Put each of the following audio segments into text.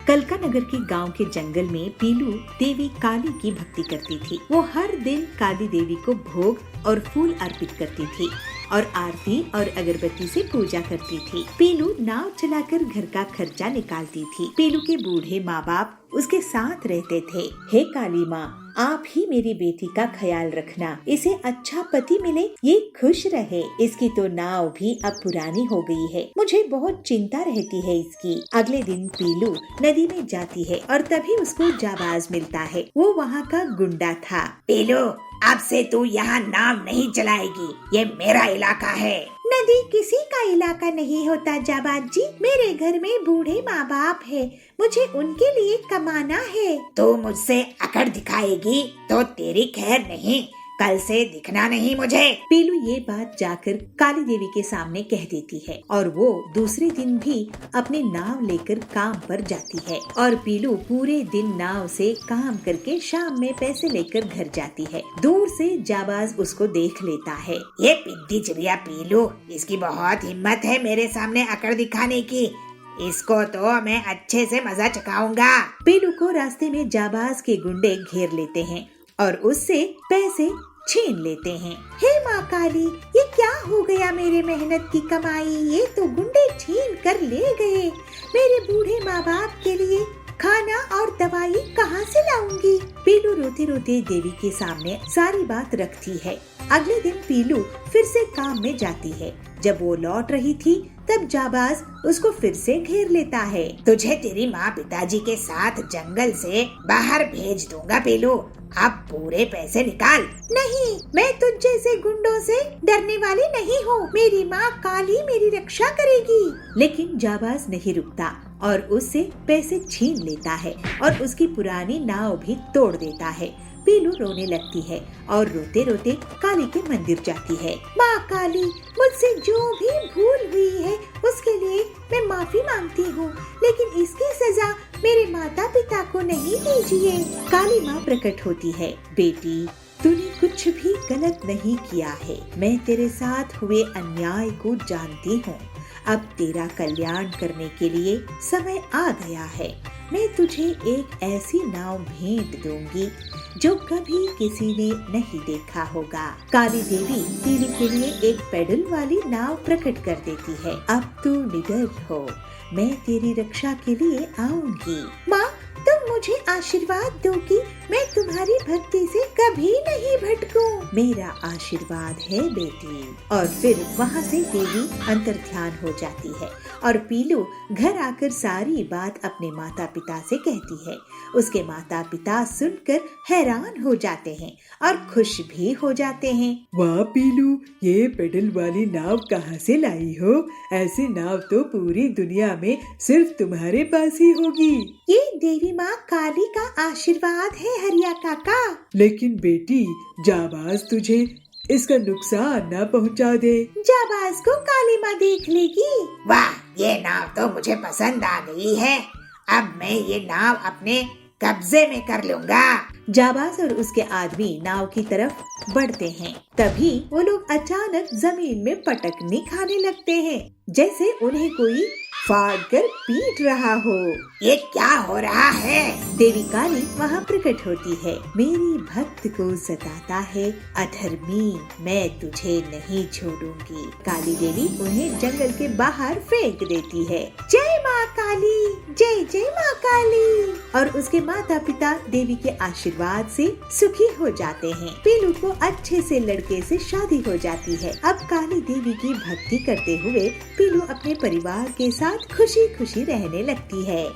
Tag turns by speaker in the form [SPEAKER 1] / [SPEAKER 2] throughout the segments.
[SPEAKER 1] कलका नगर के गांव के जंगल में पीलू देवी काली की भक्ति करती थी। वो हर दिन काली देवी को भोग और फूल अर्पित करती थी और आरती और अगरबत्ती से पूजा करती थी। पीलू नाव चलाकर घर का खर्चा निकालती थी। पीलू के बूढ़े माँ बाप उसके साथ रहते थे। हे काली माँ, आप ही मेरी बेटी का ख्याल रखना, इसे अच्छा पति मिले, ये खुश रहे। इसकी तो नाव भी अब पुरानी हो गई है, मुझे बहुत चिंता रहती है इसकी। अगले दिन पीलू नदी में जाती है और तभी उसको जाबाज मिलता है। वो वहाँ का गुंडा था।
[SPEAKER 2] पीलू, अब से तू यहाँ नाव नहीं चलाएगी, ये मेरा इलाका है।
[SPEAKER 1] नदी किसी का इलाका नहीं होता जाबाज जी, मेरे घर में बूढ़े माँ बाप है, मुझे उनके लिए कमाना है।
[SPEAKER 2] तू मुझसे अकड़ दिखाएगी तो तेरी खैर नहीं, कल से दिखना नहीं मुझे।
[SPEAKER 1] पीलू ये बात जाकर काली देवी के सामने कह देती है और वो दूसरे दिन भी अपनी नाव लेकर काम पर जाती है। और पीलू पूरे दिन नाव से काम करके शाम में पैसे लेकर घर जाती है। दूर से जाबाज उसको देख लेता है।
[SPEAKER 2] ये पिद्दी चिड़िया पीलू, इसकी बहुत हिम्मत है मेरे सामने अकड़ दिखाने की, इसको तो मैं अच्छे से मजा चखाऊंगा।
[SPEAKER 1] पीलू को रास्ते में जाबाज के गुंडे घेर लेते हैं और उससे पैसे छीन लेते हैं। हे माँ काली, ये क्या हो गया मेरे मेहनत की कमाई, ये तो गुंडे छीन कर ले गए। मेरे बूढ़े माँ बाप के लिए खाना और दवाई कहाँ से लाऊंगी। पीलू रोते रोते देवी के सामने सारी बात रखती है। अगले दिन पीलू फिर से काम में जाती है। जब वो लौट रही थी तब जाबाज उसको फिर से घेर लेता है।
[SPEAKER 2] तुझे तेरी माँ पिताजी के साथ जंगल से बाहर भेज दूंगा पीलू, अब पूरे पैसे निकाल।
[SPEAKER 1] नहीं, मैं तुझ जैसे गुंडों से डरने वाली नहीं हूँ, मेरी माँ काली मेरी रक्षा करेगी। लेकिन जाबाज नहीं रुकता और उससे पैसे छीन लेता है और उसकी पुरानी नाव भी तोड़ देता है। पीलू रोने लगती है और रोते रोते काली के मंदिर जाती है। माँ काली, मुझसे जो भी भूल हुई है उसके लिए मैं माफी मांगती हूँ, लेकिन इसकी सजा मेरे माता पिता को नहीं दीजिए। काली माँ प्रकट होती है। बेटी, तूने कुछ भी गलत नहीं किया है, मैं तेरे साथ हुए अन्याय को जानती हूँ। अब तेरा कल्याण करने के लिए समय आ गया है। मैं तुझे एक ऐसी नाव भेंट दूंगी जो कभी किसी ने नहीं देखा होगा। काली देवी पीलू के लिए एक पेडल वाली नाव प्रकट कर देती है। अब तू निडर हो, मैं तेरी रक्षा के लिए आऊंगी। माँ, तुम मुझे आशीर्वाद दो कि मैं तुम्हारी भक्ति से कभी नहीं भटकूं। मेरा आशीर्वाद है बेटी। और फिर वहाँ से देवी अंतर्ध्यान हो जाती है और पीलू घर आकर सारी बात अपने माता पिता से कहती है। उसके माता पिता सुनकर हैरान हो जाते हैं और खुश भी हो जाते हैं।
[SPEAKER 3] वाह पीलू, ये पेडल वाली नाव कहाँ से लाई हो? ऐसी नाव तो पूरी दुनिया में सिर्फ तुम्हारे पास ही होगी।
[SPEAKER 1] ये देवी माँ काली का आशीर्वाद है हरिया काका।
[SPEAKER 3] लेकिन बेटी, जाबाज तुझे इसका नुकसान न पहुँचा दे।
[SPEAKER 1] जाबाज को काली माँ देख लेगी।
[SPEAKER 2] वाह, ये नाव तो मुझे पसंद आ गई है, अब मैं ये नाव अपने कब्जे में कर लूंगा।
[SPEAKER 1] जाबाज और उसके आदमी नाव की तरफ बढ़ते हैं। तभी वो लोग अचानक जमीन में पटकनी खाने लगते हैं, जैसे उन्हें कोई फाड़ कर पीट रहा हो।
[SPEAKER 2] ये क्या हो रहा है?
[SPEAKER 1] देवी काली वहाँ प्रकट होती है। मेरी भक्त को सताता है अधर्मी, मैं तुझे नहीं छोड़ूंगी। काली देवी उन्हें जंगल के बाहर फेंक देती है। जय माँ काली, जय जय माँ काली। और उसके माता पिता देवी के आशीर्वाद से सुखी हो जाते हैं। पीलू को अच्छे से लड़के से शादी हो जाती है। अब काली देवी की भक्ति करते हुए पीलू अपने परिवार के साथ खुशी खुशी रहने लगती है।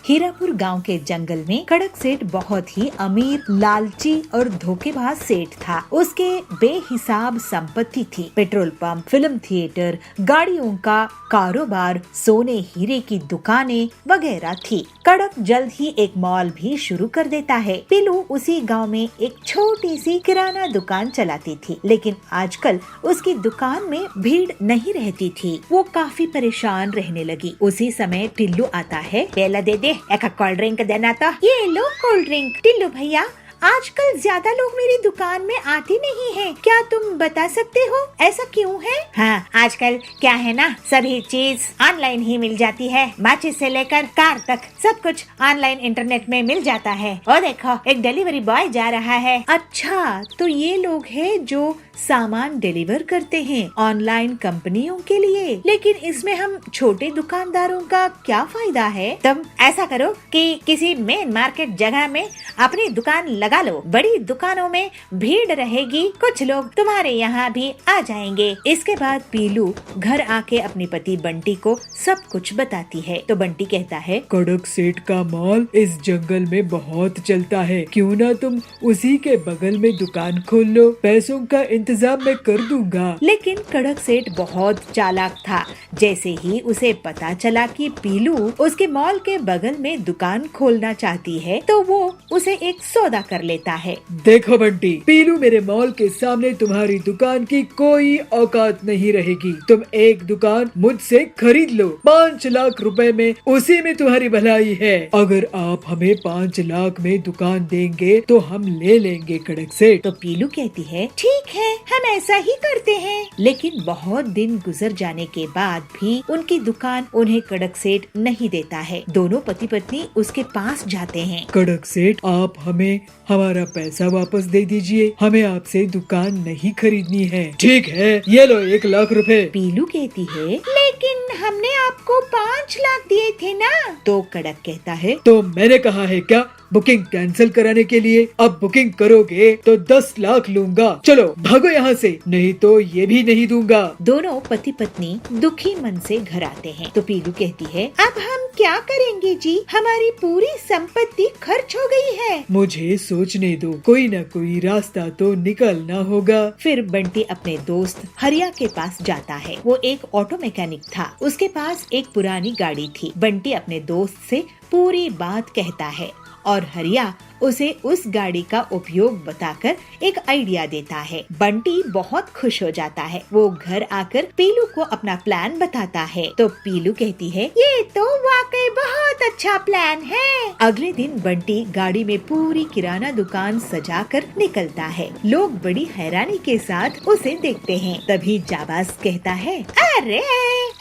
[SPEAKER 1] हीरापुर गांव के जंगल में कड़क सेठ बहुत ही अमीर, लालची और धोखेबाज सेठ था। उसके बेहिसाब संपत्ति थी। पेट्रोल पंप, फिल्म थिएटर, गाड़ियों का कारोबार, सोने हीरे की दुकानें वगैरह थी। कड़क जल्द ही एक मॉल भी शुरू कर देता है। पीलू उसी गांव में एक छोटी सी किराना दुकान चलाती थी, लेकिन आजकल उसकी दुकान में भीड़ नहीं रहती थी। वो काफी परेशान रहने लगी। उसी समय टिल्लू आता है।
[SPEAKER 2] पेला दे दे, एक कोल्ड ड्रिंक देना तो।
[SPEAKER 1] ये लो कोल्ड ड्रिंक। टिल्लू भैया, आजकल ज्यादा लोग मेरी दुकान में आते नहीं हैं। क्या तुम बता सकते हो ऐसा क्यों है?
[SPEAKER 2] हाँ, आजकल क्या है ना, सभी चीज ऑनलाइन ही मिल जाती है। माचिस से लेकर कार तक सब कुछ ऑनलाइन इंटरनेट में मिल जाता है। और देखो, एक डिलीवरी बॉय जा रहा है।
[SPEAKER 1] अच्छा, तो ये लोग हैं जो सामान डिलीवर करते हैं ऑनलाइन कंपनियों के लिए। लेकिन इसमें हम छोटे दुकानदारों का क्या फायदा है?
[SPEAKER 2] तुम ऐसा करो कि किसी मेन मार्केट जगह में अपनी दुकान लगा लो। बड़ी दुकानों में भीड़ रहेगी, कुछ लोग तुम्हारे यहाँ भी आ जाएंगे।
[SPEAKER 1] इसके बाद पीलू घर आके अपने पति बंटी को सब कुछ बताती है। तो बंटी कहता है,
[SPEAKER 3] कड़क सेठ का मॉल इस जंगल में बहुत चलता है, क्यों ना तुम उसी के बगल में दुकान खोल लो, पैसों का इंतजाम मैं कर दूंगा।
[SPEAKER 1] लेकिन कड़क सेठ बहुत चालाक था। जैसे ही उसे पता चला कि पीलू उसके मॉल के बगल में दुकान खोलना चाहती है, तो वो उसे एक सौदा कर लेता है।
[SPEAKER 3] देखो बंटी, पीलू, मेरे मॉल के सामने तुम्हारी दुकान की कोई औकात नहीं रहेगी। तुम एक दुकान मुझसे खरीद लो 5 लाख रुपए में, उसी में तुम्हारी भलाई है। अगर आप हमें 5 लाख में दुकान देंगे तो हम ले लेंगे कड़क सेठ।
[SPEAKER 1] तो पीलू कहती है, ठीक है, हम ऐसा ही करते हैं। लेकिन बहुत दिन गुजर जाने के बाद भी उनकी दुकान उन्हें कड़क सेठ नहीं देता है। दोनों पति पत्नी उसके पास जाते हैं।
[SPEAKER 3] कड़क सेठ, आप हमें हमारा पैसा वापस दे दीजिए, हमें आपसे दुकान नहीं खरीदनी है। ठीक है, ये लो 1 लाख रुपए।
[SPEAKER 1] पीलू कहती है, लेकिन हमने आपको 5 लाख दिए थे ना। तो कड़क कहता है,
[SPEAKER 3] तो मैंने कहा है क्या बुकिंग कैंसिल कराने के लिए? अब बुकिंग करोगे तो 10 लाख लूंगा। चलो भागो यहाँ से, नहीं तो ये भी नहीं दूंगा।
[SPEAKER 1] दोनों पति पत्नी दुखी मन से घर आते हैं। तो पीलू कहती है, अब हम क्या करेंगे जी, हमारी पूरी संपत्ति खर्च हो गई है।
[SPEAKER 3] मुझे सोचने दो, कोई न कोई रास्ता तो निकलना होगा।
[SPEAKER 1] फिर बंटी अपने दोस्त हरिया के पास जाता है। वो एक ऑटो मैकेनिक था, उसके पास एक पुरानी गाड़ी थी। बंटी अपने दोस्त से पूरी बात कहता है और हरिया उसे उस गाड़ी का उपयोग बताकर एक आइडिया देता है। बंटी बहुत खुश हो जाता है। वो घर आकर पीलू को अपना प्लान बताता है। तो पीलू कहती है, ये तो वाकई बहुत अच्छा प्लान है। अगले दिन बंटी गाड़ी में पूरी किराना दुकान सजाकर निकलता है। लोग बड़ी हैरानी के साथ उसे देखते हैं। तभी जाबाज कहता है, अरे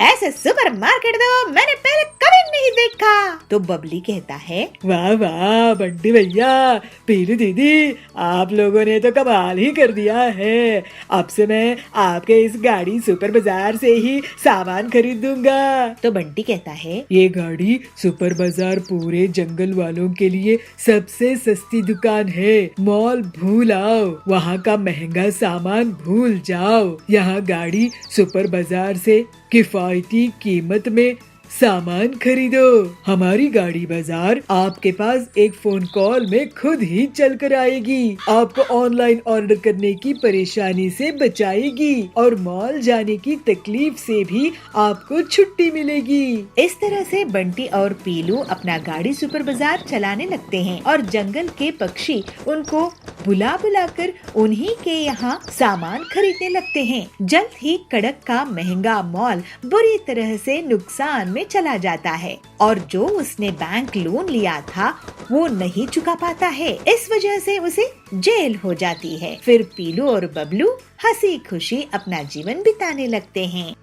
[SPEAKER 1] ऐसे सुपर मार्केट तो मैंने पहले कभी नहीं देखा। तो बबली कहता है,
[SPEAKER 3] वाह वाह बंटी भैया, पीलू दीदी, आप लोगों ने तो कमाल ही कर दिया है। अब से मैं आपके इस गाड़ी सुपर बाजार से ही सामान खरीद दूंगा।
[SPEAKER 1] तो बंटी कहता है,
[SPEAKER 3] ये गाड़ी सुपर बाजार पूरे जंगल वालों के लिए सबसे सस्ती दुकान है। मॉल भूल आओ, वहाँ का महंगा सामान भूल जाओ। यहाँ गाड़ी सुपर बाजार से किफायती कीमत में सामान खरीदो। हमारी गाड़ी बाजार आपके पास एक फोन कॉल में खुद ही चल कर आएगी, आपको ऑनलाइन ऑर्डर करने की परेशानी से बचाएगी और मॉल जाने की तकलीफ से भी आपको छुट्टी मिलेगी।
[SPEAKER 1] इस तरह से बंटी और पीलू अपना गाड़ी सुपर बाजार चलाने लगते हैं और जंगल के पक्षी उनको बुला बुलाकर उन्हीं के यहाँ सामान खरीदने लगते हैं। जल्द ही कड़क का महंगा मॉल बुरी तरह से नुकसान में चला जाता है और जो उसने बैंक लोन लिया था वो नहीं चुका पाता है। इस वजह से उसे जेल हो जाती है। फिर पीलू और बबलू हंसी खुशी अपना जीवन बिताने लगते हैं।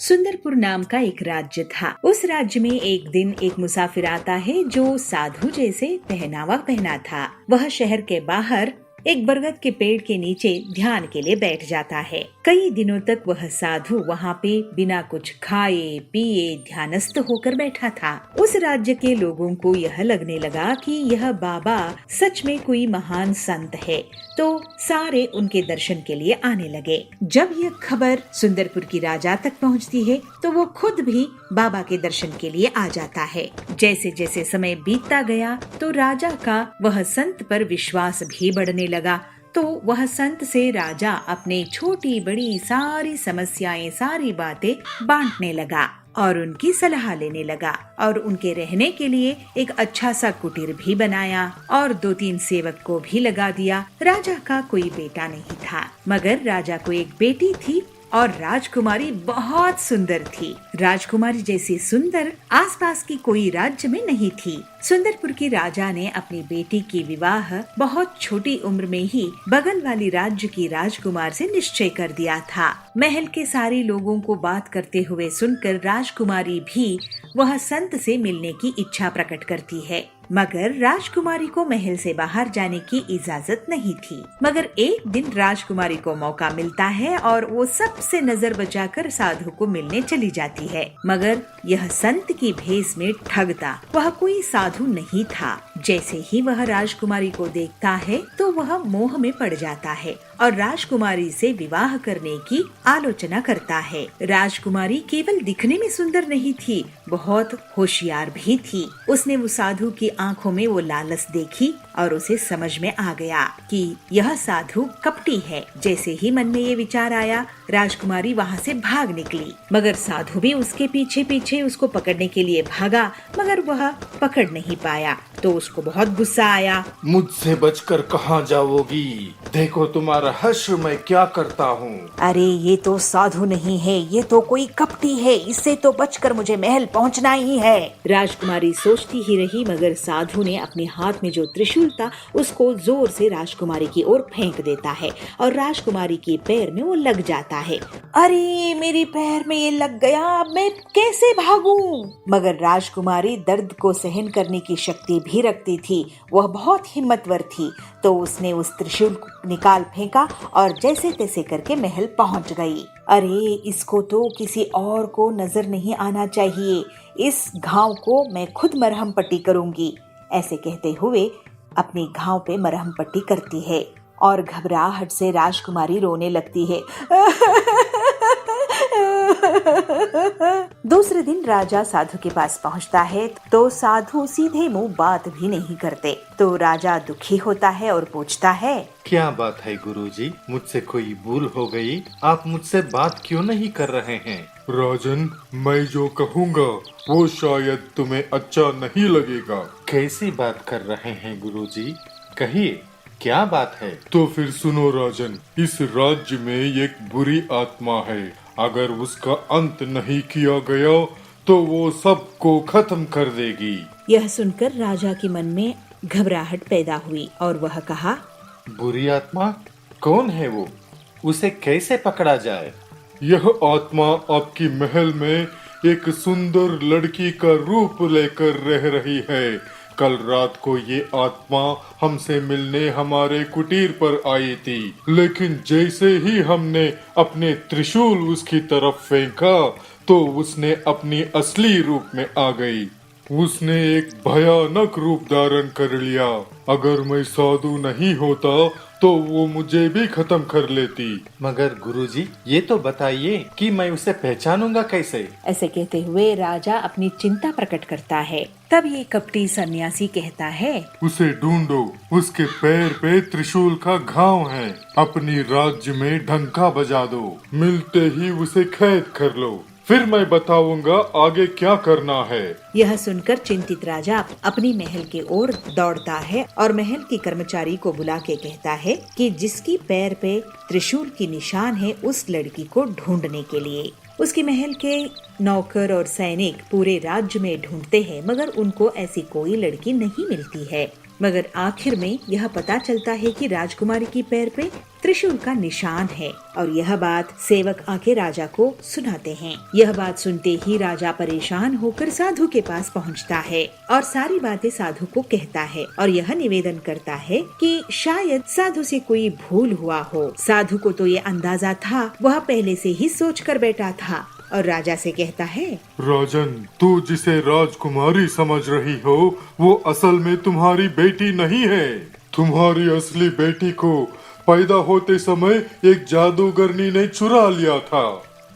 [SPEAKER 1] सुंदरपुर नाम का एक राज्य था। उस राज्य में एक दिन एक मुसाफिर आता है जो साधु जैसे पहनावा पहना था। वह शहर के बाहर एक बरगद के पेड़ के नीचे ध्यान के लिए बैठ जाता है। कई दिनों तक वह साधु वहाँ पे बिना कुछ खाए पिए ध्यानस्थ होकर बैठा था। उस राज्य के लोगों को यह लगने लगा कि यह बाबा सच में कोई महान संत है, तो सारे उनके दर्शन के लिए आने लगे। जब यह खबर सुंदरपुर की राजा तक पहुँचती है तो वो खुद भी बाबा के दर्शन के लिए आ जाता है। जैसे जैसे समय बीतता गया तो राजा का वह संत पर विश्वास भी बढ़ने लगा। तो वह संत से राजा अपने छोटी बड़ी सारी समस्याएं, सारी बातें बांटने लगा और उनकी सलाह लेने लगा और उनके रहने के लिए एक अच्छा सा कुटीर भी बनाया और 2-3 सेवक को भी लगा दिया। राजा का कोई बेटा नहीं था, मगर राजा को एक बेटी थी और राजकुमारी बहुत सुंदर थी। राजकुमारी जैसी सुंदर आसपास की कोई राज्य में नहीं थी। सुंदरपुर की राजा ने अपनी बेटी की विवाह बहुत छोटी उम्र में ही बगल वाली राज्य की राजकुमार से निश्चय कर दिया था। महल के सारे लोगों को बात करते हुए सुनकर राजकुमारी भी वह संत से मिलने की इच्छा प्रकट करती है, मगर राजकुमारी को महल से बाहर जाने की इजाजत नहीं थी। मगर एक दिन राजकुमारी को मौका मिलता है और वो सबसे नजर बचाकर साधु को मिलने चली जाती है, मगर यह संत की भेष में ठगता वह कोई साधु नहीं था। जैसे ही वह राजकुमारी को देखता है तो वह मोह में पड़ जाता है और राजकुमारी से विवाह करने की आलोचना करता है। राजकुमारी केवल दिखने में सुंदर नहीं थी, बहुत होशियार भी थी। उसने वो साधु की आंखों में वो लालच देखी और उसे समझ में आ गया कि यह साधु कपटी है। जैसे ही मन में ये विचार आया, राजकुमारी वहाँ से भाग निकली, मगर साधु भी उसके पीछे पीछे उसको पकड़ने के लिए भागा, मगर वह पकड़ नहीं पाया। तो उसको बहुत गुस्सा आया।
[SPEAKER 4] मुझसे बचकर कहाँ जाओगी? देखो तुम्हारा हश्र मैं क्या करता हूँ।
[SPEAKER 2] अरे ये तो साधु नहीं है, ये तो कोई कपटी है, इससे तो बचकर मुझे महल पहुंचना ही है।
[SPEAKER 1] राजकुमारी सोचती ही रही, मगर साधु ने अपने हाथ में जो त्रिशूल था उसको जोर से राजकुमारी की ओर फेंक देता है और राजकुमारी के पैर में वो लग जाता है।
[SPEAKER 2] अरे मेरे पैर में ये लग गया, अब मैं कैसे भागूं? मगर राजकुमारी दर्द को सहन करने की शक्ति भी रखती थी, वह बहुत हिम्मतवर थी। तो उसने उस त्रिशूल को निकाल फेंका और जैसे तैसे करके महल पहुंच गई। अरे इसको तो किसी और को नजर नहीं आना चाहिए, इस घाव को मैं खुद मरहम पट्टी करूंगी। ऐसे कहते हुए अपनी घाव पे मरहम पट्टी करती है और घबराहट से राजकुमारी रोने लगती है। दूसरे दिन राजा साधु के पास पहुंचता है तो साधु सीधे मुंह बात भी नहीं करते। तो राजा दुखी होता है और पूछता है,
[SPEAKER 4] क्या बात है गुरुजी? मुझसे कोई भूल हो गई? आप मुझसे बात क्यों नहीं कर रहे हैं?
[SPEAKER 5] राजन, मैं जो कहूँगा वो शायद तुम्हें अच्छा नहीं लगेगा।
[SPEAKER 4] कैसी बात कर रहे हैं गुरुजी? कहिए, क्या बात है?
[SPEAKER 5] तो फिर सुनो राजन, इस राज्य में एक बुरी आत्मा है। अगर उसका अंत नहीं किया गया तो वो सबको खत्म कर देगी।
[SPEAKER 1] यह सुनकर राजा के मन में घबराहट पैदा हुई और वह कहा,
[SPEAKER 4] बुरी आत्मा कौन है वो? उसे कैसे पकड़ा जाए?
[SPEAKER 5] यह आत्मा आपकी महल में एक सुंदर लड़की का रूप लेकर रह रही है। कल रात को ये आत्मा हमसे मिलने हमारे कुटीर पर आई थी, लेकिन जैसे ही हमने अपने त्रिशूल उसकी तरफ फेंका तो उसने अपनी असली रूप में आ गई। उसने एक भयानक रूप धारण कर लिया। अगर मैं साधु नहीं होता तो वो मुझे भी खत्म कर लेती।
[SPEAKER 4] मगर गुरुजी, ये तो बताइए कि मैं उसे पहचानूंगा कैसे?
[SPEAKER 1] ऐसे कहते हुए राजा अपनी चिंता प्रकट करता है। तब ये कपटी सन्यासी कहता है,
[SPEAKER 5] उसे ढूंढो, उसके पैर पे त्रिशूल का घाव है। अपनी राज्य में डंका बजा दो, मिलते ही उसे कैद कर लो, फिर मैं बताऊंगा आगे क्या करना है।
[SPEAKER 1] यह सुनकर चिंतित राजा अपनी महल की ओर दौड़ता है और महल के कर्मचारी को बुला के कहता है कि जिसकी पैर पे त्रिशूल की निशान है उस लड़की को ढूंढने के लिए। उसके महल के नौकर और सैनिक पूरे राज्य में ढूंढते हैं, मगर उनको ऐसी कोई लड़की नहीं मिलती है। मगर आखिर में यह पता चलता है कि राजकुमारी की पैर पे त्रिशूल का निशान है और यह बात सेवक आके राजा को सुनाते हैं। यह बात सुनते ही राजा परेशान होकर साधु के पास पहुंचता है और सारी बातें साधु को कहता है और यह निवेदन करता है कि शायद साधु से कोई भूल हुआ हो। साधु को तो ये अंदाजा था, वह पहले से ही सोच कर बैठा था और राजा से कहता है,
[SPEAKER 5] राजन, तू जिसे राजकुमारी समझ रही हो वो असल में तुम्हारी बेटी नहीं है। तुम्हारी असली बेटी को पैदा होते समय एक जादूगरनी ने चुरा लिया था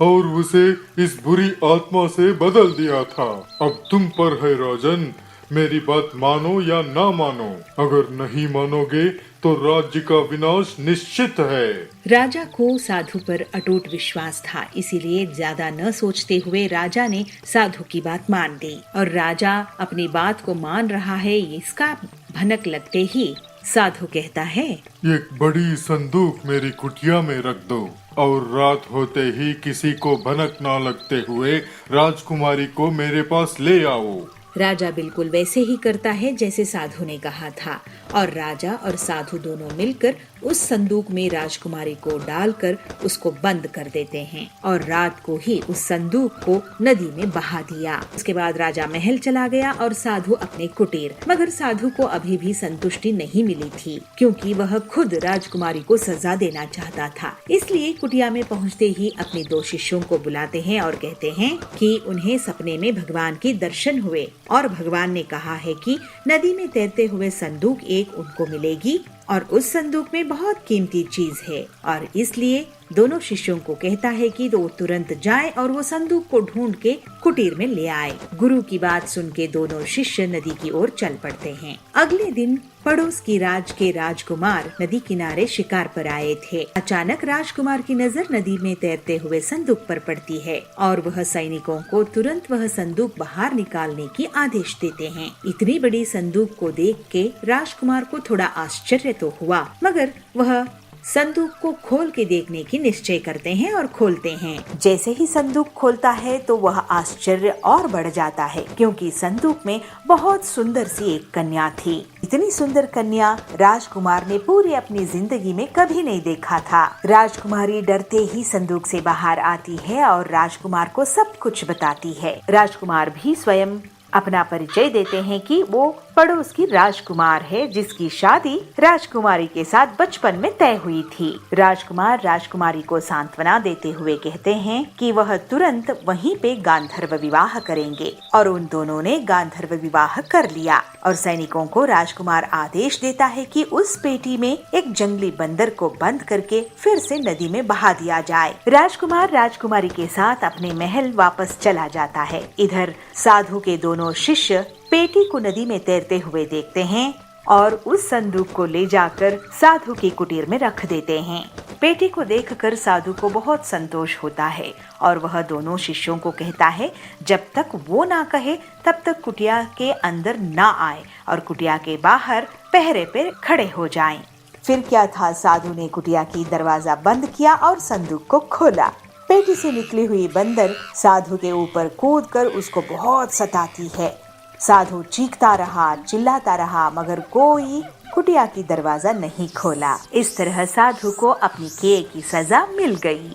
[SPEAKER 5] और उसे इस बुरी आत्मा से बदल दिया था। अब तुम पर है राजन, मेरी बात मानो या ना मानो। अगर नहीं मानोगे तो राज्य का विनाश निश्चित है।
[SPEAKER 1] राजा को साधु पर अटूट विश्वास था, इसीलिए ज्यादा न सोचते हुए राजा ने साधु की बात मान ली और राजा अपनी बात को मान रहा है इसका भनक लगते ही साधु कहता है,
[SPEAKER 5] एक बड़ी संदूक मेरी कुटिया में रख दो। और रात होते ही किसी को भनक ना लगते हुए राजकुमारी को मेरे पास ले आओ।
[SPEAKER 1] राजा बिल्कुल वैसे ही करता है जैसे साधु ने कहा था और राजा और साधु दोनों मिलकर उस संदूक में राजकुमारी को डालकर उसको बंद कर देते हैं और रात को ही उस संदूक को नदी में बहा दिया। उसके बाद राजा महल चला गया और साधु अपने कुटीर। मगर साधु को अभी भी संतुष्टि नहीं मिली थी क्योंकि वह खुद राजकुमारी को सजा देना चाहता था। इसलिए कुटिया में पहुँचते ही अपने 2 शिष्यों को बुलाते हैं और कहते हैं कि उन्हें सपने में भगवान के दर्शन हुए और भगवान ने कहा है कि नदी में तैरते हुए संदूक एक उनको मिलेगी और उस संदूक में बहुत कीमती चीज है और इसलिए दोनों शिष्यों को कहता है कि वो तुरंत जाए और वो संदूक को ढूंढ के कुटीर में ले आए। गुरु की बात सुन के दोनों शिष्य नदी की ओर चल पड़ते हैं। अगले दिन पड़ोस की राज के राजकुमार नदी किनारे शिकार पर आए थे। अचानक राजकुमार की नजर नदी में तैरते हुए संदूक पर पड़ती है और वह सैनिकों को तुरंत वह संदूक बाहर निकालने की आदेश देते हैं। इतनी बड़ी संदूक को देख के राजकुमार को थोड़ा आश्चर्य तो हुआ, मगर वह संदूक को खोल के देखने की निश्चय करते हैं और खोलते हैं।
[SPEAKER 2] जैसे ही संदूक खोलता है तो वह आश्चर्य और बढ़ जाता है क्योंकि संदूक में बहुत सुंदर सी एक कन्या थी। इतनी सुंदर कन्या राजकुमार ने पूरी अपनी जिंदगी में कभी नहीं देखा था। राजकुमारी डरते ही संदूक से बाहर आती है और राजकुमार को सब कुछ बताती है। राजकुमार भी स्वयं अपना परिचय देते हैं कि वो पड़ोस की राजकुमार है जिसकी शादी राजकुमारी के साथ बचपन में तय हुई थी। राजकुमार राजकुमारी को सांत्वना देते हुए कहते हैं कि वह तुरंत वहीं पे गांधर्व विवाह करेंगे और उन दोनों ने गांधर्व विवाह कर लिया और सैनिकों को राजकुमार आदेश देता है कि उस पेटी में एक जंगली बंदर को बंद करके फिर से नदी में बहा दिया जाए। राजकुमार राजकुमारी के साथ अपने महल वापस चला जाता है। इधर साधु के दोनों शिष्य पेटी को नदी में तैरते हुए देखते हैं और उस संदूक को ले जाकर साधु की कुटीर में रख देते हैं। पेटी को देखकर साधु को बहुत संतोष होता है और वह दोनों शिष्यों को कहता है जब तक वो ना कहे तब तक कुटिया के अंदर ना आए और कुटिया के बाहर पहरे पे खड़े हो जाएं। फिर क्या था, साधु ने कुटिया की दरवाजा बंद किया और संदूक को खोला। पेटी से निकली हुई बंदर साधु के ऊपर कूदकर उसको बहुत सताती है। साधु चीखता रहा, चिल्लाता रहा, मगर कोई कुटिया की दरवाजा नहीं खोला। इस तरह साधु को अपनी किए की सजा मिल गई।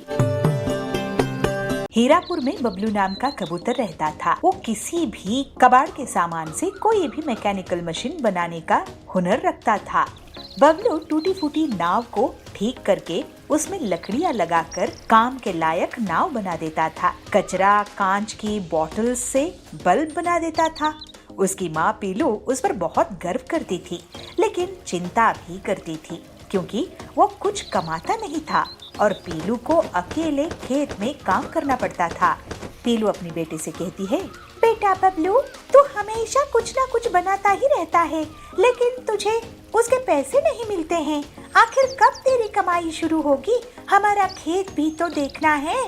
[SPEAKER 2] हीरापुर में बबलू नाम का कबूतर रहता था। वो किसी भी कबाड़ के सामान से कोई भी मैकेनिकल मशीन बनाने का हुनर रखता था। बबलू टूटी फूटी नाव को ठीक करके उसमें लकड़ियां लगाकर काम के लायक नाव बना देता था। कचरा कांच की बोतल से बल्ब बना देता था। उसकी माँ पीलू उस पर बहुत गर्व करती थी, लेकिन चिंता भी करती थी क्योंकि वो कुछ कमाता नहीं था और पीलू को अकेले खेत में काम करना पड़ता था। पीलू अपनी बेटी से कहती है, बेटा बबलू, तू हमेशा कुछ ना कुछ बनाता ही रहता है, लेकिन तुझे उसके पैसे नहीं मिलते हैं। आखिर कब तेरी कमाई शुरू होगी? हमारा खेत भी तो देखना है।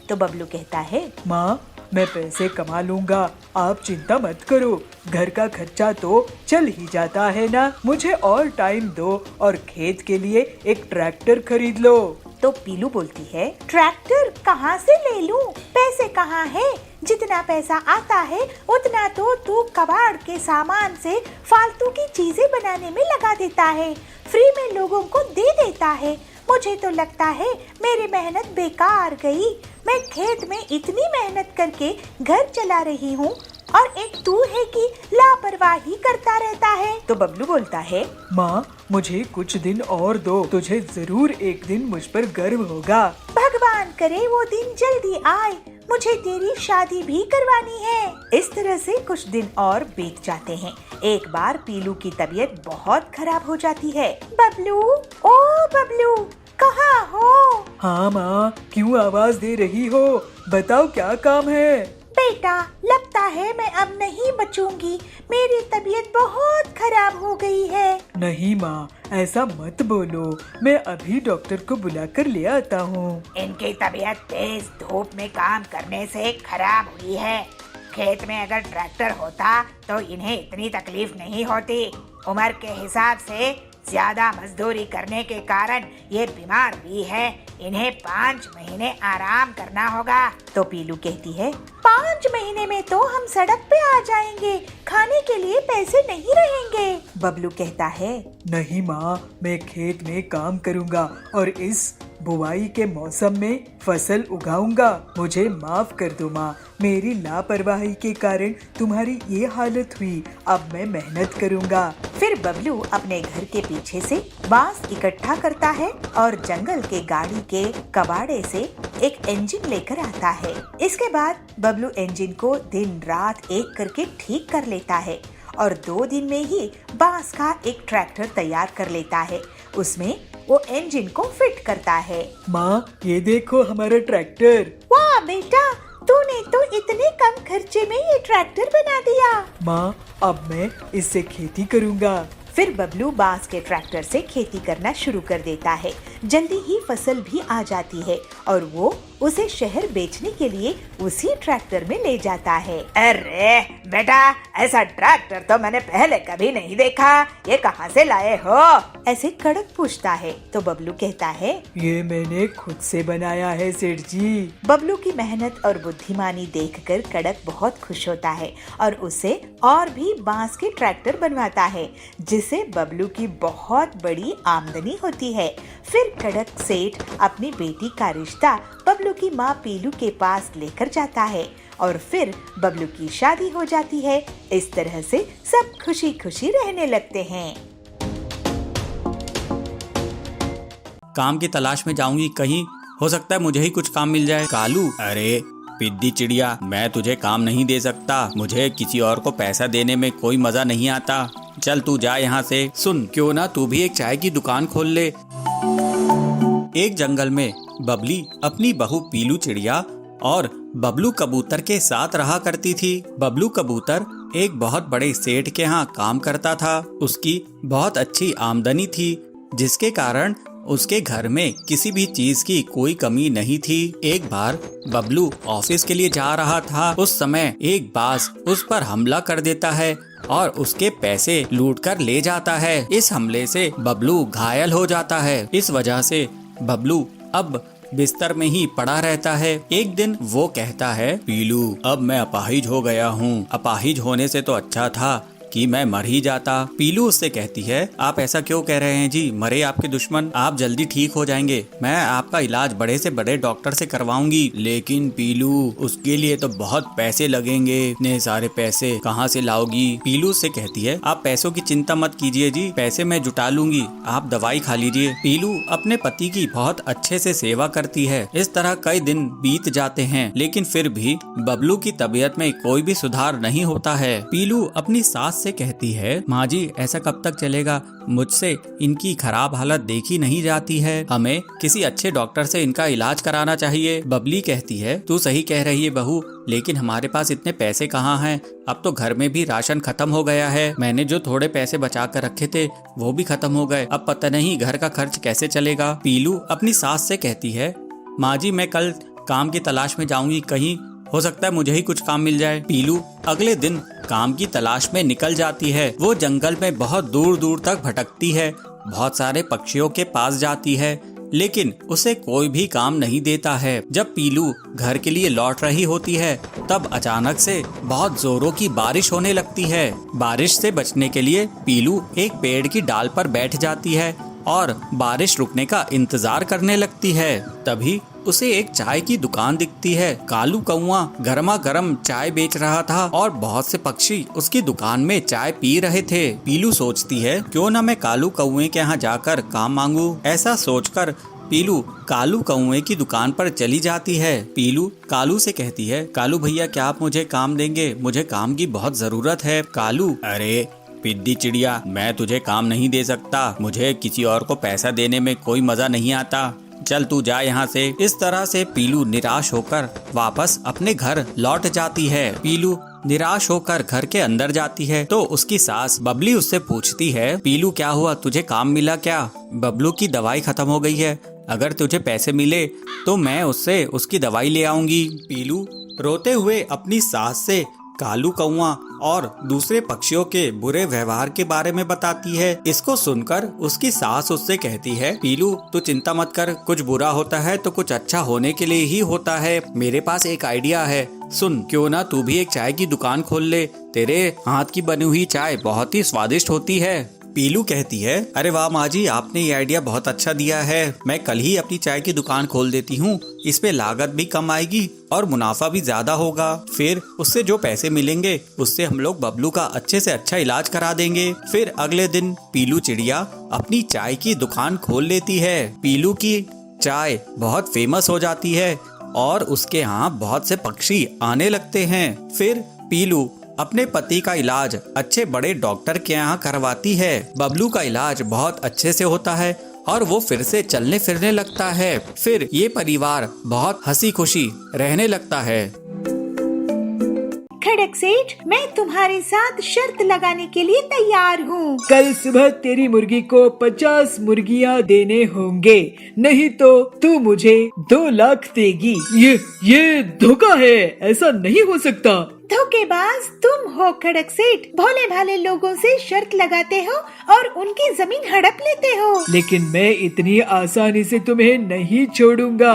[SPEAKER 2] तो बबलू कहता है,
[SPEAKER 3] माँ, मैं पैसे कमा लूंगा, आप चिंता मत करो, घर का खर्चा तो चल ही जाता है ना। मुझे और टाइम दो और खेत के लिए एक ट्रैक्टर खरीद लो।
[SPEAKER 2] तो पीलू बोलती है,
[SPEAKER 1] ट्रैक्टर कहाँ से ले लूं? पैसे कहाँ है? जितना पैसा आता है उतना तो तू कबाड़ के सामान से फालतू की चीजें बनाने में लगा देता है, फ्री में लोगों को दे देता है। मुझे तो लगता है मेरी मेहनत बेकार गई। मैं खेत में इतनी मेहनत करके घर चला रही हूँ और एक तू है कि लापरवाही करता रहता है।
[SPEAKER 2] तो बबलू बोलता है,
[SPEAKER 3] माँ, मुझे कुछ दिन और दो, तुझे जरूर एक दिन मुझ पर गर्व होगा।
[SPEAKER 1] भगवान करे वो दिन जल्दी आए, मुझे तेरी शादी भी करवानी है।
[SPEAKER 2] इस तरह से कुछ दिन और बीत जाते हैं। एक बार पीलू की तबीयत बहुत खराब हो जाती है।
[SPEAKER 1] बबलू, ओ बबलू, कहाँ हो?
[SPEAKER 3] हाँ माँ, क्यों आवाज दे रही हो? बताओ क्या काम है?
[SPEAKER 1] बेटा, लगता है मैं अब नहीं बचूंगी। मेरी तबीयत बहुत खराब हो गई है।
[SPEAKER 3] नहीं माँ, ऐसा मत बोलो, मैं अभी डॉक्टर को बुलाकर ले आता हूँ।
[SPEAKER 6] इनकी तबीयत तेज धूप में काम करने से खराब हुई है। खेत में अगर ट्रैक्टर होता तो इन्हें इतनी तकलीफ नहीं होती। उम्र के हिसाब से ज्यादा मजदूरी करने के कारण ये बीमार भी है। इन्हें 5 महीने आराम करना होगा।
[SPEAKER 2] तो पीलू कहती है,
[SPEAKER 1] 5 महीने में तो हम सड़क पे आ जाएंगे, खाने के लिए पैसे नहीं रहेंगे।
[SPEAKER 2] बबलू कहता है,
[SPEAKER 3] नहीं माँ, मैं खेत में काम करूँगा और इस बुआई के मौसम में फसल उगाऊंगा। मुझे माफ कर दो माँ, मेरी लापरवाही के कारण तुम्हारी ये हालत हुई। अब मैं मेहनत करूँगा।
[SPEAKER 2] फिर बबलू अपने घर के पीछे से बांस इकट्ठा करता है और जंगल के गाड़ी के कबाड़े से एक इंजन लेकर आता है। इसके बाद बबलू इंजन को दिन रात एक करके ठीक कर लेता है और 2 दिन में ही बांस का एक ट्रैक्टर तैयार कर लेता है। उसमें वो इंजन को फिट करता है।
[SPEAKER 3] माँ, ये देखो हमारा ट्रैक्टर।
[SPEAKER 1] वाह बेटा, तूने तो इतने कम खर्चे में ये ट्रैक्टर बना दिया।
[SPEAKER 3] माँ, अब मैं इससे खेती करूँगा।
[SPEAKER 2] फिर बबलू बांस के ट्रैक्टर से खेती करना शुरू कर देता है। जल्दी ही फसल भी आ जाती है और वो उसे शहर बेचने के लिए उसी ट्रैक्टर में ले जाता है।
[SPEAKER 6] अरे बेटा, ऐसा ट्रैक्टर तो मैंने पहले कभी नहीं देखा। ये कहाँ से लाए हो?
[SPEAKER 2] ऐसे कड़क पूछता है तो बबलू कहता है,
[SPEAKER 3] ये मैंने खुद से बनाया है सेठ जी।
[SPEAKER 2] बबलू की मेहनत और बुद्धिमानी देखकर कड़क बहुत खुश होता है और उसे और भी बांस के ट्रैक्टर बनवाता है, जिससे बबलू की बहुत बड़ी आमदनी होती है। फिर कड़क सेठ अपनी बेटी का रिश्ता बबलू की माँ पीलू के पास लेकर जाता है और फिर बबलू की शादी हो जाती है। इस तरह से सब खुशी खुशी रहने लगते हैं।
[SPEAKER 7] काम की तलाश में जाऊंगी, कहीं हो सकता है मुझे ही कुछ काम मिल जाए। कालू, अरे पिद्दी चिड़िया, मैं तुझे काम नहीं दे सकता। मुझे किसी और को पैसा देने में कोई मजा नहीं आता। चल तू जा यहाँ से। सुन, क्यों ना तू भी एक चाय की दुकान खोल ले। एक जंगल में बबली अपनी बहू पीलू चिड़िया और बबलू कबूतर के साथ रहा करती थी। बबलू कबूतर एक बहुत बड़े सेठ के यहाँ काम करता था। उसकी बहुत अच्छी आमदनी थी, जिसके कारण उसके घर में किसी भी चीज की कोई कमी नहीं थी। एक बार बबलू ऑफिस के लिए जा रहा था। उस समय एक बाज उस पर हमला कर देता है और उसके पैसे लूटकर ले जाता है। इस हमले से बबलू घायल हो जाता है। इस वजह से बबलू अब बिस्तर में ही पड़ा रहता है। एक दिन वो कहता है, पीलू, अब मैं अपाहिज हो गया हूँ। अपाहिज होने से तो अच्छा था कि मैं मर ही जाता। पीलू उससे कहती है, आप ऐसा क्यों कह रहे हैं जी? मरे आपके दुश्मन, आप जल्दी ठीक हो जाएंगे। मैं आपका इलाज बड़े से बड़े डॉक्टर से करवाऊंगी। लेकिन पीलू, उसके लिए तो बहुत पैसे लगेंगे। इतने सारे पैसे कहाँ से लाओगी? पीलू उससे कहती है, आप पैसों की चिंता मत कीजिए जी, पैसे मैं जुटा लूंगी, आप दवाई खा लीजिए। पीलू अपने पति की बहुत अच्छे से सेवा करती है। इस तरह कई दिन बीत जाते हैं, लेकिन फिर भी बबलू की तबीयत में कोई भी सुधार नहीं होता है। पीलू अपनी सास से कहती है, माँ जी, ऐसा कब तक चलेगा? मुझसे इनकी खराब हालत देखी नहीं जाती है। हमें किसी अच्छे डॉक्टर से इनका इलाज कराना चाहिए। बबली कहती है, तू सही कह रही है बहू, लेकिन हमारे पास इतने पैसे कहाँ हैं? अब तो घर में भी राशन खत्म हो गया है। मैंने जो थोड़े पैसे बचा कर रखे थे वो भी खत्म हो गए। अब पता नहीं घर का खर्च कैसे चलेगा। पीलू अपनी सास से कहती है, माँ जी, मैं कल काम की तलाश में जाऊंगी, कहीं हो सकता है मुझे ही कुछ काम मिल जाए। पीलू अगले दिन काम की तलाश में निकल जाती है। वो जंगल में बहुत दूर दूर तक भटकती है, बहुत सारे पक्षियों के पास जाती है, लेकिन उसे कोई भी काम नहीं देता है। जब पीलू घर के लिए लौट रही होती है, तब अचानक से बहुत जोरों की बारिश होने लगती है। बारिश से बचने के लिए पीलू एक पेड़ की डाल पर बैठ जाती है और बारिश रुकने का इंतजार करने लगती है। तभी उसे एक चाय की दुकान दिखती है। कालू कौआ गर्मा गर्म चाय बेच रहा था और बहुत से पक्षी उसकी दुकान में चाय पी रहे थे। पीलू सोचती है, क्यों ना मैं कालू कौए के यहाँ जाकर काम मांगू। ऐसा सोचकर पीलू कालू कौए की दुकान पर चली जाती है। पीलू कालू से कहती है, कालू भैया, क्या आप मुझे काम देंगे? मुझे काम की बहुत जरूरत है। कालू, अरे पिद्दी चिड़िया, मैं तुझे काम नहीं दे सकता। मुझे किसी और को पैसा देने में कोई मजा नहीं आता। चल तू जा यहाँ से। इस तरह से पीलू निराश होकर वापस अपने घर लौट जाती है। पीलू निराश होकर घर के अंदर जाती है तो उसकी सास बबली उससे पूछती है, पीलू क्या हुआ, तुझे काम मिला क्या? बबलू की दवाई खत्म हो गई है, अगर तुझे पैसे मिले तो मैं उससे उसकी दवाई ले आऊंगी। पीलू रोते हुए अपनी सास से कालू कौआ और दूसरे पक्षियों के बुरे व्यवहार के बारे में बताती है। इसको सुनकर उसकी सास उससे कहती है, पीलू तू चिंता मत कर, कुछ बुरा होता है तो कुछ अच्छा होने के लिए ही होता है। मेरे पास एक आइडिया है, सुन, क्यों ना तू भी एक चाय की दुकान खोल ले, तेरे हाथ की बनी हुई चाय बहुत ही स्वादिष्ट होती है। पीलू कहती है, अरे वाह माँ जी, आपने ये आइडिया बहुत अच्छा दिया है, मैं कल ही अपनी चाय की दुकान खोल देती हूँ। इस पे लागत भी कम आएगी और मुनाफा भी ज्यादा होगा। फिर उससे जो पैसे मिलेंगे उससे हम लोग बबलू का अच्छे से अच्छा इलाज करा देंगे। फिर अगले दिन पीलू चिड़िया अपनी चाय की दुकान खोल लेती है। पीलू की चाय बहुत फेमस हो जाती है और उसके यहाँ बहुत से पक्षी आने लगते हैं। फिर पीलू अपने पति का इलाज अच्छे बड़े डॉक्टर के यहाँ करवाती है। बबलू का इलाज बहुत अच्छे से होता है और वो फिर से चलने फिरने लगता है। फिर ये परिवार बहुत हंसी खुशी रहने लगता है।
[SPEAKER 1] खड़क सेठ, मैं तुम्हारे साथ शर्त लगाने के लिए तैयार हूँ।
[SPEAKER 3] कल सुबह तेरी मुर्गी को 50 मुर्गियाँ देने होंगे, नहीं तो तू मुझे 2 लाख देगी। ये धोखा है, ऐसा नहीं हो सकता।
[SPEAKER 1] धोखेबाज तुम हो खड़क सेठ, भोले भाले लोगों से शर्त लगाते हो और उनकी जमीन हड़प लेते हो।
[SPEAKER 3] लेकिन मैं इतनी आसानी से तुम्हें नहीं छोड़ूंगा।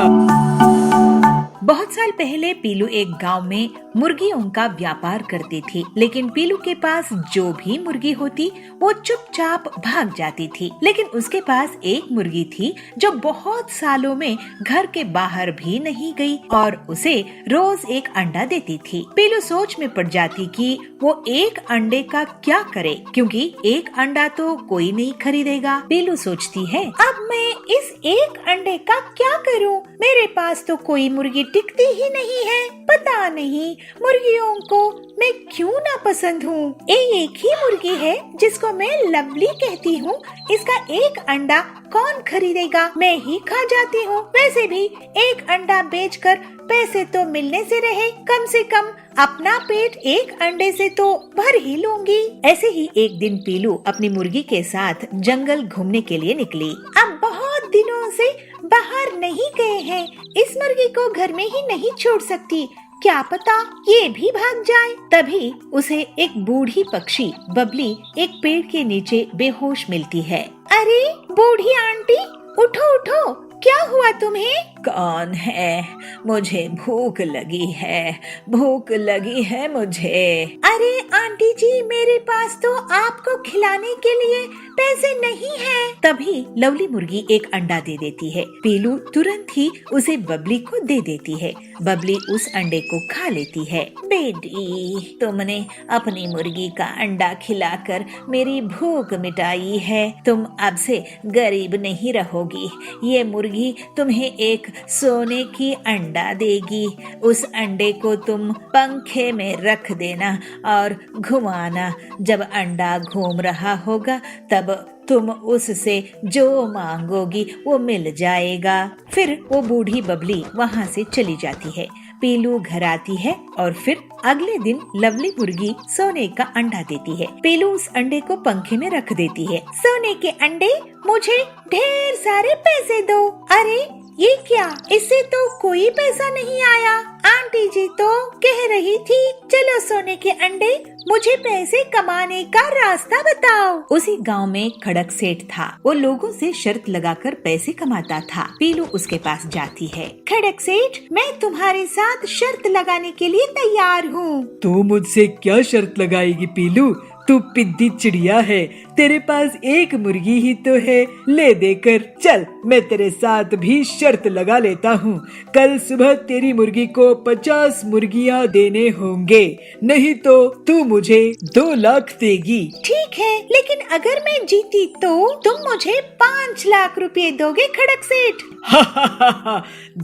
[SPEAKER 1] बहुत साल पहले पीलू एक गांव में मुर्गियों का व्यापार करती थी, लेकिन पीलू के पास जो भी मुर्गी होती वो चुपचाप भाग जाती थी। लेकिन उसके पास एक मुर्गी थी जो बहुत सालों में घर के बाहर भी नहीं गई और उसे रोज एक अंडा देती थी। पीलू सोच में पड़ जाती कि वो एक अंडे का क्या करे, क्योंकि एक अंडा तो कोई नहीं खरीदेगा। पीलू सोचती है, अब मैं इस एक अंडे का क्या करूं? मेरे पास तो कोई मुर्गी टिकती ही नहीं है। पता नहीं मुर्गियों को मैं क्यों ना पसंद हूँ। एक ही मुर्गी है जिसको मैं लवली कहती हूँ, इसका एक अंडा कौन खरीदेगा? मैं ही खा जाती हूँ। वैसे भी एक अंडा बेचकर पैसे तो मिलने से रहे, कम से कम अपना पेट एक अंडे से तो भर ही लूंगी। ऐसे ही एक दिन पीलू अपनी मुर्गी के साथ जंगल घूमने के लिए निकली। अब बहुत दिनों से बाहर नहीं गए हैं, इस मुर्गी को घर में ही नहीं छोड़ सकती, क्या पता ये भी भाग जाए। तभी उसे एक बूढ़ी पक्षी बबली एक पेड़ के नीचे बेहोश मिलती है। अरे बूढ़ी आंटी, उठो उठो, क्या हुआ तुम्हें? कौन है? मुझे भूख लगी है, भूख लगी है मुझे। अरे आंटी जी, मेरे पास तो आपको खिलाने के लिए पैसे नहीं हैं। तभी लवली मुर्गी एक अंडा दे देती है। पीलू तुरंत ही उसे बबली को दे देती है। बबली उस अंडे को खा लेती है। बेटी, तुमने अपनी मुर्गी का अंडा खिलाकर मेरी भूख मिटाई है। तुम अब से गरीब नहीं रहोगी। ये मुर्गी तुम्हें एक सोने की अंडा देगी। उस अंडे को तुम पंखे में रख देना और घुमाना। जब अंडा घूम रहा होगा तब तुम उससे जो मांगोगी वो मिल जाएगा। फिर वो बूढ़ी बबली वहाँ से चली जाती है। पीलू घर आती है और फिर अगले दिन लवली मुर्गी सोने का अंडा देती है। पीलू उस अंडे को पंखे में रख देती है। सोने के अंडे, मुझे ढेर सारे पैसे दो। अरे ये क्या, इससे तो कोई पैसा नहीं आया। आंटी जी तो कह रही थी चलो सोने के अंडे, मुझे पैसे कमाने का रास्ता बताओ। उसी गांव में खड़क सेठ था, वो लोगों से शर्त लगाकर पैसे कमाता था। पीलू उसके पास जाती है। खड़क सेठ, मैं तुम्हारे साथ शर्त लगाने के लिए तैयार हूँ।
[SPEAKER 3] तू मुझसे क्या शर्त लगाएगी पीलू? तू पिद्दी चिड़िया है, तेरे पास एक मुर्गी ही तो है, ले देकर चल। मैं तेरे साथ भी शर्त लगा लेता हूँ। कल सुबह तेरी मुर्गी को 50 मुर्गियाँ देने होंगे, नहीं तो तू मुझे 2 लाख देगी।
[SPEAKER 1] ठीक है, लेकिन अगर मैं जीती तो तुम मुझे 5 लाख रुपए दोगे खड़क सेठ।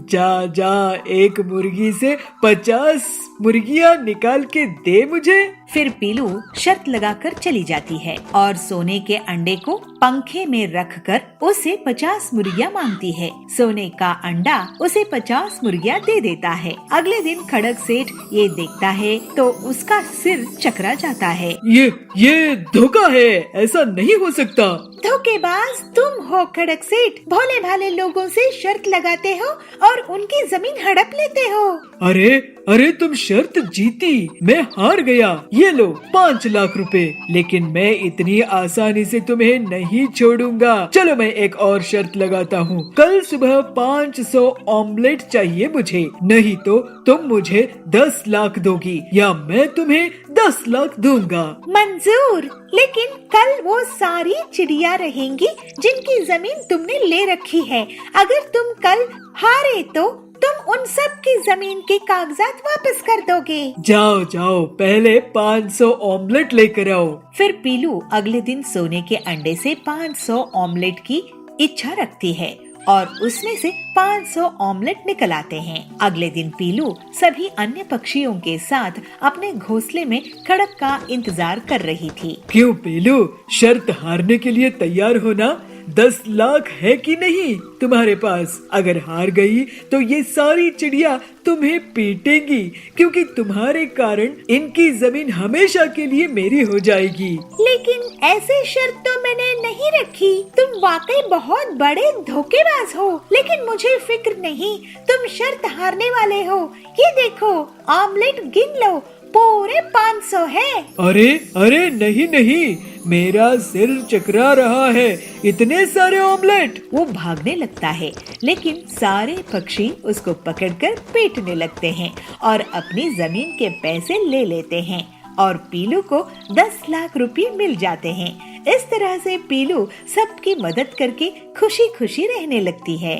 [SPEAKER 3] जा जा, एक मुर्गी से 50 मुर्गियाँ निकाल के दे मुझे।
[SPEAKER 1] फिर पीलू शर्त लगाकर चली जाती है और सोने के अंडे को पंखे में रखकर उसे 50 मुर्गियाँ मांगती है। सोने का अंडा उसे 50 मुर्गियाँ दे देता है। अगले दिन खड़क सेठ ये देखता है तो उसका सिर चकरा जाता है।
[SPEAKER 3] ये धोखा है, ऐसा नहीं हो सकता।
[SPEAKER 1] धोखेबाज तुम हो खड़क सेठ, भोले भाले लोगों से शर्त लगाते हो और उनकी जमीन हड़प लेते हो।
[SPEAKER 3] अरे अरे तुम शर्त जीती, मैं हार गया। ये लो 5 लाख रुपए, लेकिन मैं इतनी आसानी से तुम्हें नहीं छोड़ूंगा। चलो मैं एक और शर्त लगाता हूँ, कल सुबह 500 ऑमलेट चाहिए मुझे, नहीं तो तुम मुझे 10 लाख दोगी या मैं तुम्हें 10 लाख दूंगा।
[SPEAKER 1] मंजूर, लेकिन कल वो सारी चिड़िया रहेंगी जिनकी जमीन तुमने ले रखी है। अगर तुम कल हारे तो तुम उन सब की जमीन के कागजात वापस कर दोगे।
[SPEAKER 3] जाओ जाओ, पहले 500 ऑमलेट लेकर आओ।
[SPEAKER 2] फिर पीलू अगले दिन सोने के अंडे से 500 ऑमलेट की इच्छा रखती है और उसमें से 500 ऑमलेट निकल आते हैं। अगले दिन पीलू सभी अन्य पक्षियों के साथ अपने घोंसले में खड़क का इंतजार कर रही थी।
[SPEAKER 3] क्यों पीलू, शर्त हारने के लिए तैयार हो ना? 10 लाख है कि नहीं तुम्हारे पास? अगर हार गई तो ये सारी चिड़िया तुम्हें पीटेंगी, क्योंकि तुम्हारे कारण इनकी जमीन हमेशा के लिए मेरी हो जाएगी।
[SPEAKER 1] लेकिन ऐसी शर्त तो मैंने नहीं रखी। तुम वाकई बहुत बड़े धोखेबाज हो, लेकिन मुझे फिक्र नहीं, तुम शर्त हारने वाले हो। ये देखो, ऑमलेट गिन लो, पूरे 500 है।
[SPEAKER 3] अरे अरे नहीं नहीं, मेरा सिर चकरा रहा है, इतने सारे ऑमलेट।
[SPEAKER 2] वो भागने लगता है, लेकिन सारे पक्षी उसको पकड़कर पीटने लगते हैं और अपनी जमीन के पैसे ले लेते हैं और पीलू को 10 लाख रुपए मिल जाते हैं। इस तरह से पीलू सबकी मदद करके खुशी खुशी रहने लगती है।